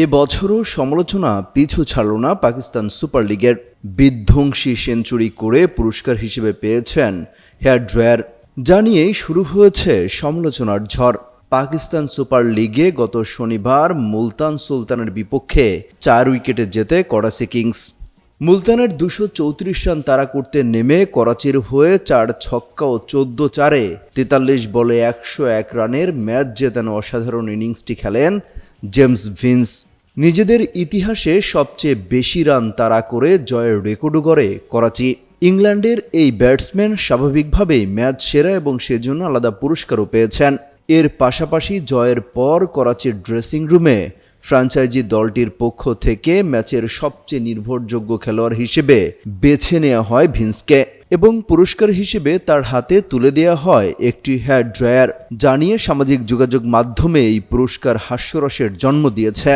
এবছরও সমালোচনা পিছু ছাড়ল না পাকিস্তান সুপার লিগের। বিধ্বংসী সেঞ্চুরি করে পুরস্কার হিসেবে পেয়েছেন হেয়ার ড্রায়ার। যা নিয়েই শুরু হয়েছে সমালোচনার ঝড়। পাকিস্তান সুপার লিগে গত শনিবার মুলতান সুলতানের বিপক্ষে 4 উইকেটে জেতে করাচি কিংস। মুলতানের 234 রান তাড়া করতে নেমে করাচির হয়ে 4 ছক্কা ও 14 চারে 43 বলে 101 রানের ম্যাচ জেতানো অসাধারণ ইনিংসটি খেলেন জেমস ভিন্স। নিজেদের ইতিহাসে সবচেয়ে বেশি রান তাড়া করে জয়ের রেকর্ডও গড়ে করাচি। ইংল্যান্ডের এই ব্যাটসম্যান স্বাভাবিকভাবেই ম্যাচ সেরা এবং সেজন্য আলাদা পুরস্কারও পেয়েছেন। এর পাশাপাশি জয়ের পর করাচির ড্রেসিং রুমে ফ্র্যাঞ্চাইজি দলটির পক্ষ থেকে ম্যাচের সবচেয়ে নির্ভরযোগ্য খেলোয়াড় হিসেবে বেছে নেওয়া হয় ভিন্সকে এবং পুরস্কার হিসেবে তার হাতে তুলে দেওয়া হয় একটি হেয়ার ড্রায়ার। জানিয়ে সামাজিক যোগাযোগ মাধ্যমে এই পুরস্কার হাস্যরসের জন্ম দিয়েছে।